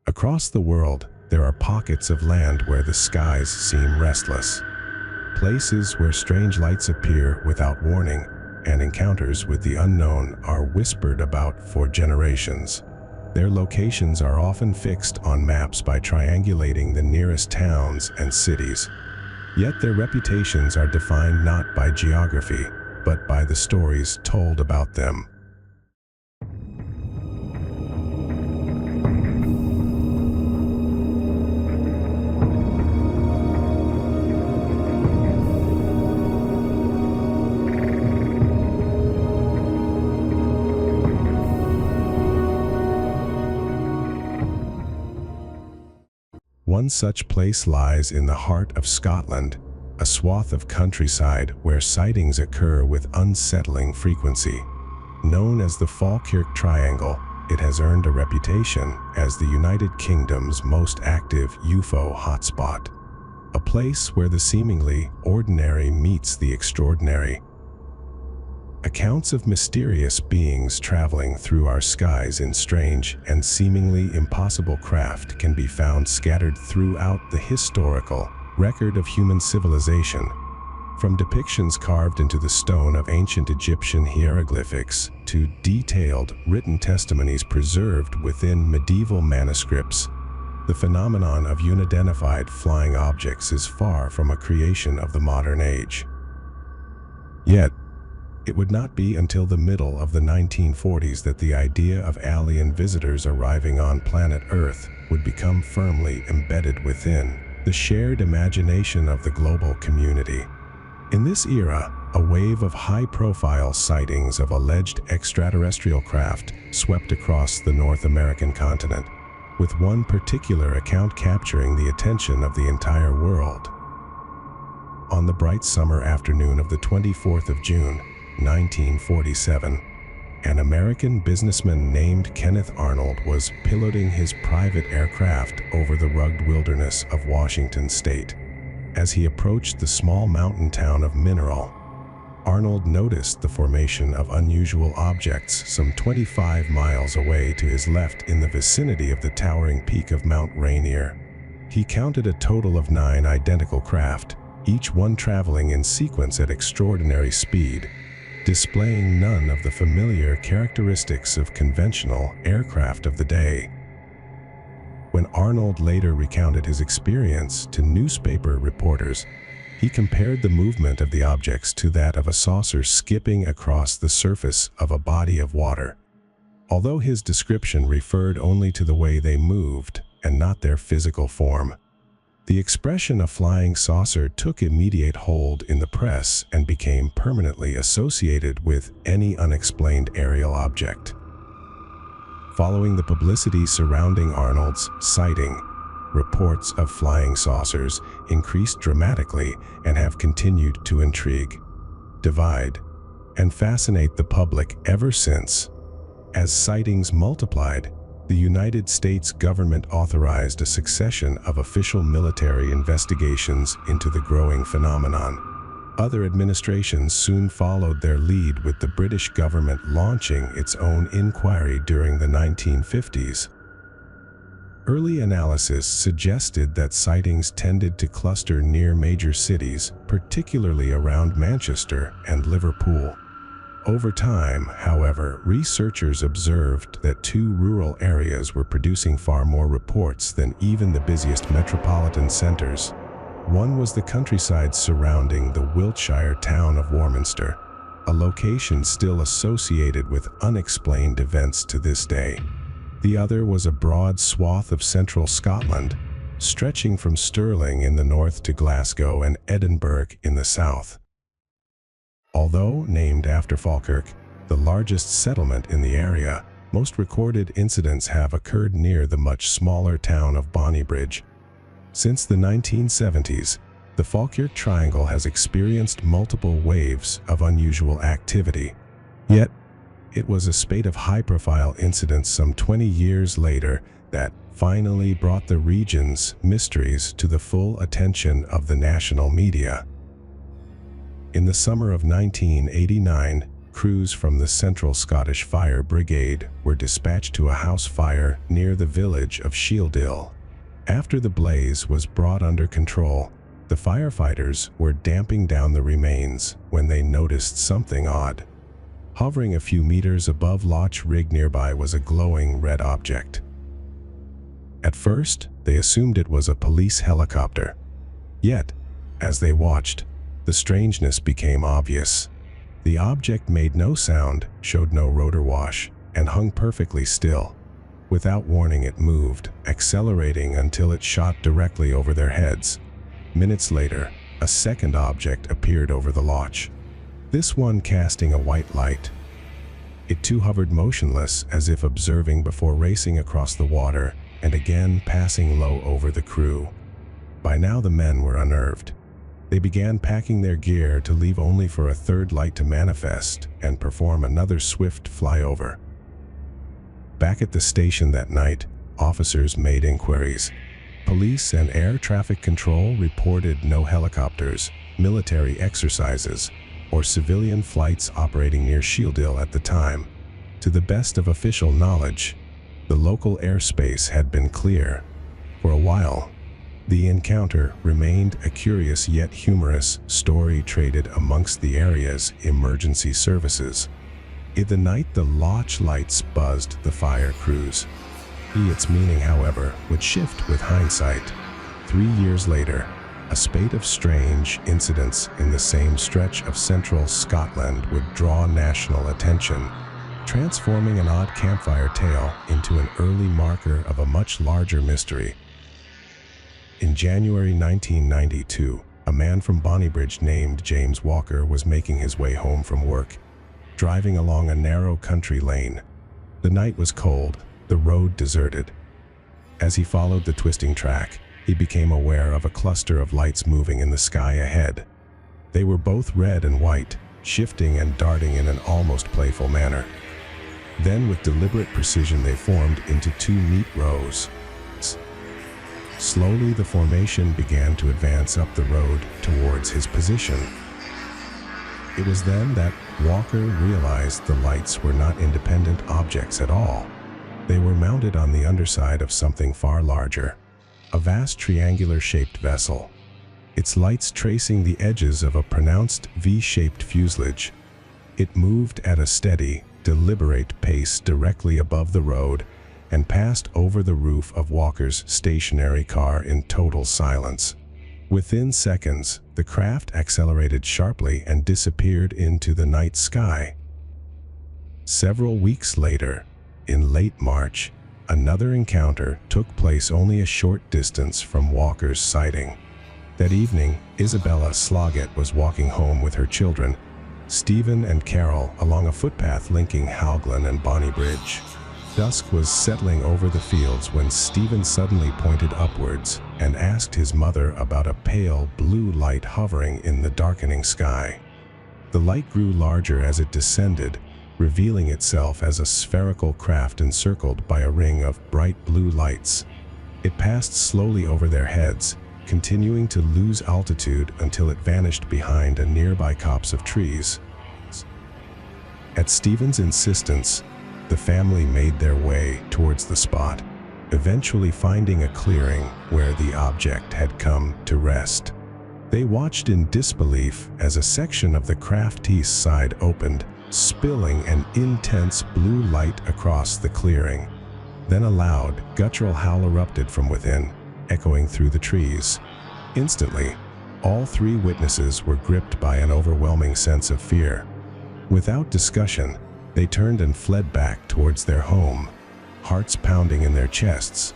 Across the world, there are pockets of land where the skies seem restless. Places where strange lights appear without warning, and encounters with the unknown are whispered about for generations. Their locations are often fixed on maps by triangulating the nearest towns and cities. Yet their reputations are defined not by geography, but by the stories told about them. One such place lies in the heart of Scotland, a swath of countryside where sightings occur with unsettling frequency. Known as the Falkirk Triangle, it has earned a reputation as the United Kingdom's most active UFO hotspot, a place where the seemingly ordinary meets the extraordinary. Accounts of mysterious beings traveling through our skies in strange and seemingly impossible craft can be found scattered throughout the historical record of human civilization. From depictions carved into the stone of ancient Egyptian hieroglyphics to detailed written testimonies preserved within medieval manuscripts, the phenomenon of unidentified flying objects is far from a creation of the modern age. Yet, it would not be until the middle of the 1940s that the idea of alien visitors arriving on planet Earth would become firmly embedded within the shared imagination of the global community. In this era, a wave of high-profile sightings of alleged extraterrestrial craft swept across the North American continent, with one particular account capturing the attention of the entire world. On the bright summer afternoon of the 24th of June, 1947, an American businessman named Kenneth Arnold was piloting his private aircraft over the rugged wilderness of Washington state. As he approached the small mountain town of Mineral, Arnold noticed the formation of unusual objects some 25 miles away to his left in the vicinity of the towering peak of Mount Rainier. He counted a total of 9 identical craft, each one traveling in sequence at extraordinary speed, displaying none of the familiar characteristics of conventional aircraft of the day. When Arnold later recounted his experience to newspaper reporters, he compared the movement of the objects to that of a saucer skipping across the surface of a body of water. Although his description referred only to the way they moved and not their physical form, the expression "a flying saucer" took immediate hold in the press and became permanently associated with any unexplained aerial object. Following the publicity surrounding Arnold's sighting, reports of flying saucers increased dramatically and have continued to intrigue, divide, and fascinate the public ever since. As sightings multiplied, the United States government authorized a succession of official military investigations into the growing phenomenon. Other administrations soon followed their lead, with the British government launching its own inquiry during the 1950s. Early analysis suggested that sightings tended to cluster near major cities, particularly around Manchester and Liverpool. Over time, however, researchers observed that 2 rural areas were producing far more reports than even the busiest metropolitan centers. One was the countryside surrounding the Wiltshire town of Warminster, a location still associated with unexplained events to this day. The other was a broad swath of central Scotland, stretching from Stirling in the north to Glasgow and Edinburgh in the south. Although named after Falkirk, the largest settlement in the area, most recorded incidents have occurred near the much smaller town of Bonnybridge. Since the 1970s, the Falkirk Triangle has experienced multiple waves of unusual activity. Yet, it was a spate of high-profile incidents some 20 years later that finally brought the region's mysteries to the full attention of the national media. In the summer of 1989, crews from the Central Scottish Fire Brigade were dispatched to a house fire near the village of Shieldill. After the blaze was brought under control, the firefighters were damping down the remains when they noticed something odd. Hovering a few meters above Loch Rig nearby was a glowing red object. At first, they assumed it was a police helicopter. Yet, as they watched, the strangeness became obvious. The object made no sound, showed no rotor wash, and hung perfectly still. Without warning, it moved, accelerating until it shot directly over their heads. Minutes later, a second object appeared over the loch, this one casting a white light. It too hovered motionless, as if observing before racing across the water and again passing low over the crew. By now the men were unnerved. They began packing their gear to leave only for a third light to manifest and perform another swift flyover. Back at the station that night, officers made inquiries. Police and air traffic control reported no helicopters, military exercises, or civilian flights operating near Shieldill at the time. To the best of official knowledge, the local airspace had been clear. For a while, the encounter remained a curious yet humorous story traded amongst the area's emergency services. In the night, the loch lights buzzed the fire crews. Its meaning, however, would shift with hindsight. 3 years later, a spate of strange incidents in the same stretch of central Scotland would draw national attention, transforming an odd campfire tale into an early marker of a much larger mystery. In January 1992, a man from Bonnybridge named James Walker was making his way home from work, driving along a narrow country lane. The night was cold, the road deserted. As he followed the twisting track, he became aware of a cluster of lights moving in the sky ahead. They were both red and white, shifting and darting in an almost playful manner. Then, with deliberate precision, they formed into 2 neat rows. Slowly, the formation began to advance up the road towards his position. It was then that Walker realized the lights were not independent objects at all. They were mounted on the underside of something far larger, a vast triangular-shaped vessel, its lights tracing the edges of a pronounced V-shaped fuselage. It moved at a steady, deliberate pace directly above the road and passed over the roof of Walker's stationary car in total silence. Within seconds, the craft accelerated sharply and disappeared into the night sky. Several weeks later, in late March, another encounter took place only a short distance from Walker's sighting. That evening, Isabella Sloggett was walking home with her children, Stephen and Carol, along a footpath linking Halglen and Bonnybridge. Dusk was settling over the fields when Stephen suddenly pointed upwards and asked his mother about a pale blue light hovering in the darkening sky. The light grew larger as it descended, revealing itself as a spherical craft encircled by a ring of bright blue lights. It passed slowly over their heads, continuing to lose altitude until it vanished behind a nearby copse of trees. At Stephen's insistence, the family made their way towards the spot, eventually finding a clearing where the object had come to rest. They watched in disbelief as a section of the craft's east side opened, spilling an intense blue light across the clearing. Then a loud, guttural howl erupted from within, echoing through the trees. Instantly, all 3 witnesses were gripped by an overwhelming sense of fear. Without discussion, they turned and fled back towards their home, hearts pounding in their chests.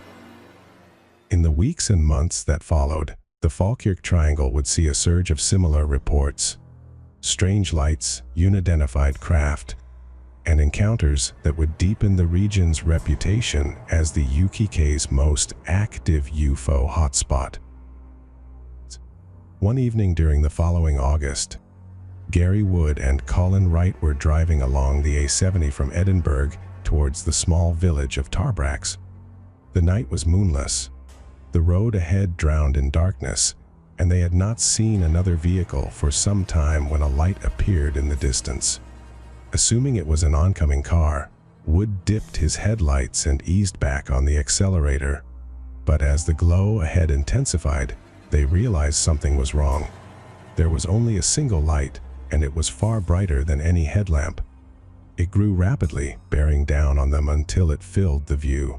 In the weeks and months that followed, the Falkirk Triangle would see a surge of similar reports. Strange lights, unidentified craft, and encounters that would deepen the region's reputation as the UK's most active UFO hotspot. One evening during the following August, Gary Wood and Colin Wright were driving along the A70 from Edinburgh towards the small village of Tarbrax. The night was moonless, the road ahead drowned in darkness, and they had not seen another vehicle for some time when a light appeared in the distance. Assuming it was an oncoming car, Wood dipped his headlights and eased back on the accelerator. But as the glow ahead intensified, they realized something was wrong. There was only a single light, and it was far brighter than any headlamp. It grew rapidly, bearing down on them until it filled the view.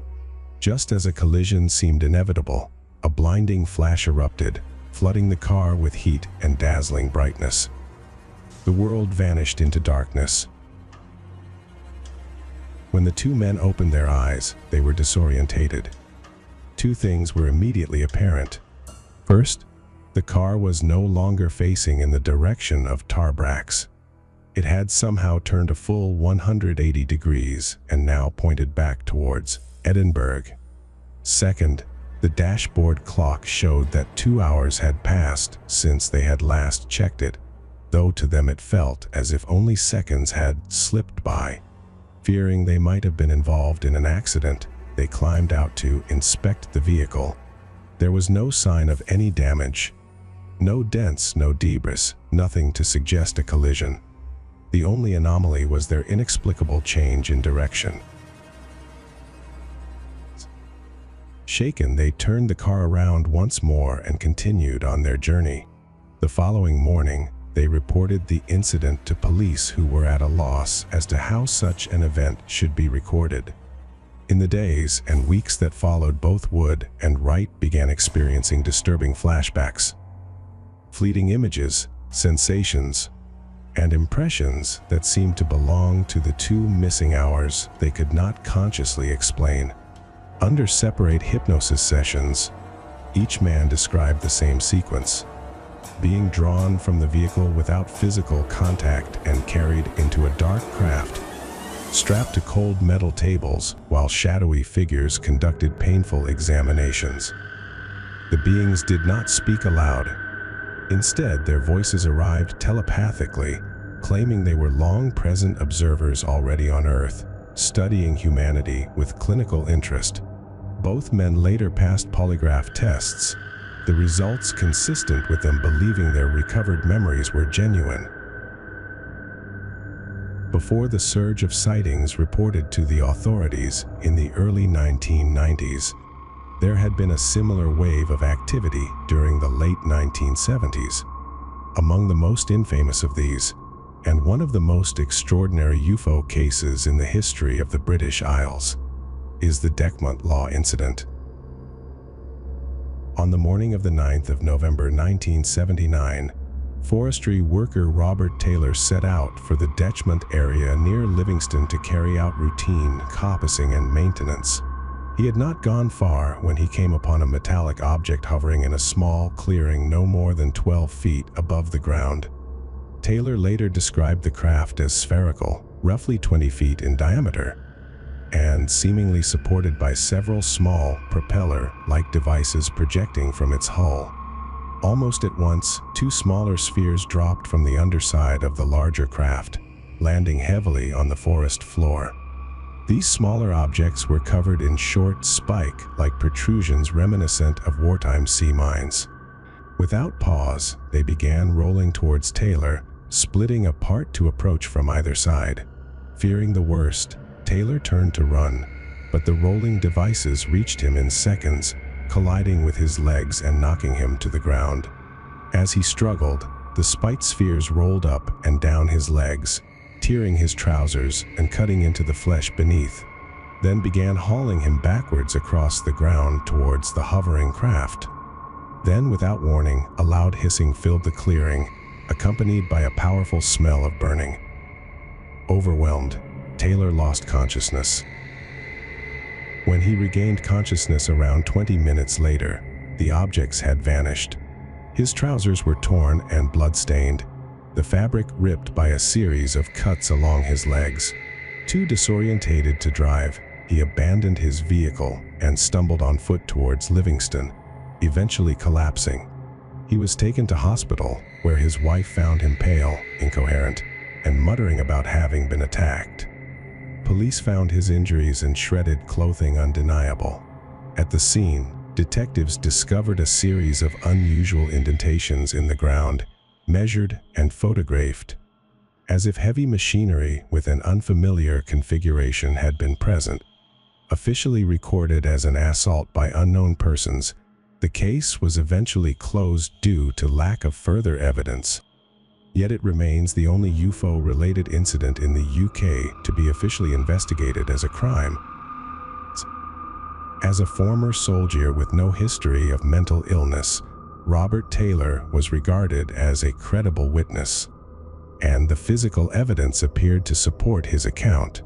Just as a collision seemed inevitable, a blinding flash erupted, flooding the car with heat and dazzling brightness. The world vanished into darkness. When the two men opened their eyes, they were disorientated. Two things were immediately apparent. First, the car was no longer facing in the direction of Tarbrax. It had somehow turned a full 180 degrees and now pointed back towards Edinburgh. Second, the dashboard clock showed that 2 hours had passed since they had last checked it, though to them it felt as if only seconds had slipped by. Fearing they might have been involved in an accident, they climbed out to inspect the vehicle. There was no sign of any damage. No dents, no debris, nothing to suggest a collision. The only anomaly was their inexplicable change in direction. Shaken, they turned the car around once more and continued on their journey. The following morning, they reported the incident to police, who were at a loss as to how such an event should be recorded. In the days and weeks that followed, both Wood and Wright began experiencing disturbing flashbacks. Fleeting images, sensations, and impressions that seemed to belong to the 2 missing hours they could not consciously explain. Under separate hypnosis sessions, each man described the same sequence: being drawn from the vehicle without physical contact and carried into a dark craft, strapped to cold metal tables while shadowy figures conducted painful examinations. The beings did not speak aloud. Instead, their voices arrived telepathically, claiming they were long-present observers already on Earth, studying humanity with clinical interest. Both men later passed polygraph tests, the results consistent with them believing their recovered memories were genuine. Before the surge of sightings reported to the authorities in the early 1990s, there had been a similar wave of activity during the late 1970s. Among the most infamous of these, and one of the most extraordinary UFO cases in the history of the British Isles, is the Decmont Law incident. On the morning of the 9th of November 1979, forestry worker Robert Taylor set out for the Decmont area near Livingston to carry out routine coppicing and maintenance. He had not gone far when he came upon a metallic object hovering in a small clearing no more than 12 feet above the ground. Taylor later described the craft as spherical, roughly 20 feet in diameter, and seemingly supported by several small, propeller-like devices projecting from its hull. Almost at once, 2 smaller spheres dropped from the underside of the larger craft, landing heavily on the forest floor. These smaller objects were covered in short, spike-like protrusions reminiscent of wartime sea mines. Without pause, they began rolling towards Taylor, splitting apart to approach from either side. Fearing the worst, Taylor turned to run, but the rolling devices reached him in seconds, colliding with his legs and knocking him to the ground. As he struggled, the spiked spheres rolled up and down his legs, tearing his trousers and cutting into the flesh beneath, then began hauling him backwards across the ground towards the hovering craft. Then, without warning, a loud hissing filled the clearing, accompanied by a powerful smell of burning. Overwhelmed, Taylor lost consciousness. When he regained consciousness around 20 minutes later, the objects had vanished. His trousers were torn and blood-stained, the fabric ripped by a series of cuts along his legs. Too disorientated to drive, he abandoned his vehicle and stumbled on foot towards Livingston, eventually collapsing. He was taken to hospital, where his wife found him pale, incoherent, and muttering about having been attacked. Police found his injuries and shredded clothing undeniable. At the scene, detectives discovered a series of unusual indentations in the ground, measured and photographed. as if heavy machinery with an unfamiliar configuration had been present. Officially recorded as an assault by unknown persons, the case was eventually closed due to lack of further evidence. Yet it remains the only UFO-related incident in the UK to be officially investigated as a crime. As a former soldier with no history of mental illness, Robert Taylor was regarded as a credible witness, and the physical evidence appeared to support his account.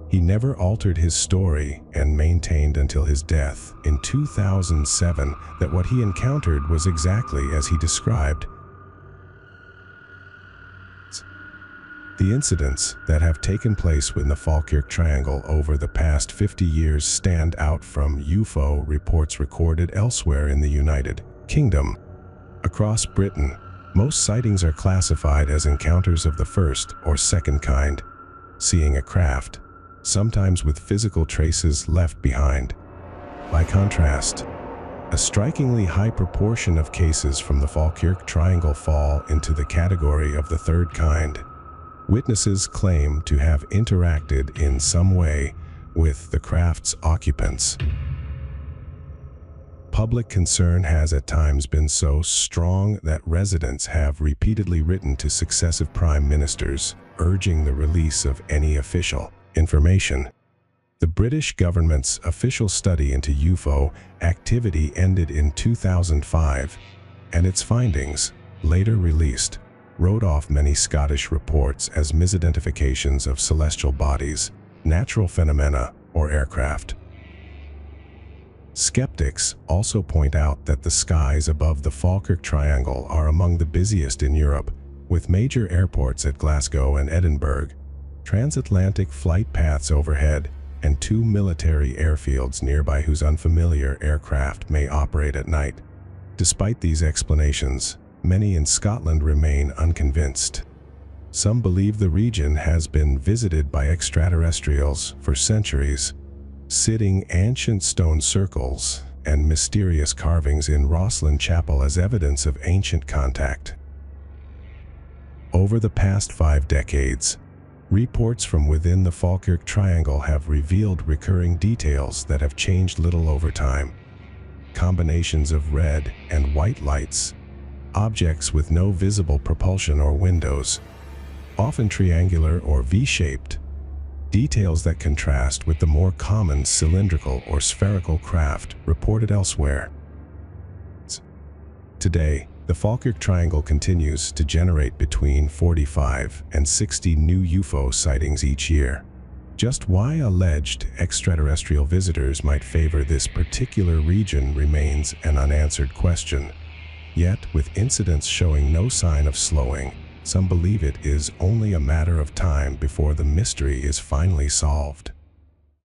He never altered his story and maintained until his death in 2007 that what he encountered was exactly as he described. The incidents that have taken place in the Falkirk Triangle over the past 50 years stand out from UFO reports recorded elsewhere in the United Kingdom. Across Britain, most sightings are classified as encounters of the first or second kind, seeing a craft, sometimes with physical traces left behind. By contrast, a strikingly high proportion of cases from the Falkirk Triangle fall into the category of the third kind. Witnesses claim to have interacted in some way with the craft's occupants. Public concern has at times been so strong that residents have repeatedly written to successive prime ministers, urging the release of any official information. The British government's official study into UFO activity ended in 2005, and its findings, later released, wrote off many Scottish reports as misidentifications of celestial bodies, natural phenomena, or aircraft. Skeptics also point out that the skies above the Falkirk Triangle are among the busiest in Europe, with major airports at Glasgow and Edinburgh, transatlantic flight paths overhead, and 2 military airfields nearby whose unfamiliar aircraft may operate at night. Despite these explanations, many in Scotland remain unconvinced. Some believe the region has been visited by extraterrestrials for centuries, citing ancient stone circles and mysterious carvings in Rosslyn Chapel as evidence of ancient contact. Over the past 5 decades, reports from within the Falkirk Triangle have revealed recurring details that have changed little over time. Combinations of red and white lights, objects with no visible propulsion or windows, often triangular or V-shaped, details that contrast with the more common cylindrical or spherical craft reported elsewhere. Today, the Falkirk Triangle continues to generate between 45 and 60 new UFO sightings each year. Just why alleged extraterrestrial visitors might favor this particular region remains an unanswered question. Yet, with incidents showing no sign of slowing, some believe it is only a matter of time before the mystery is finally solved.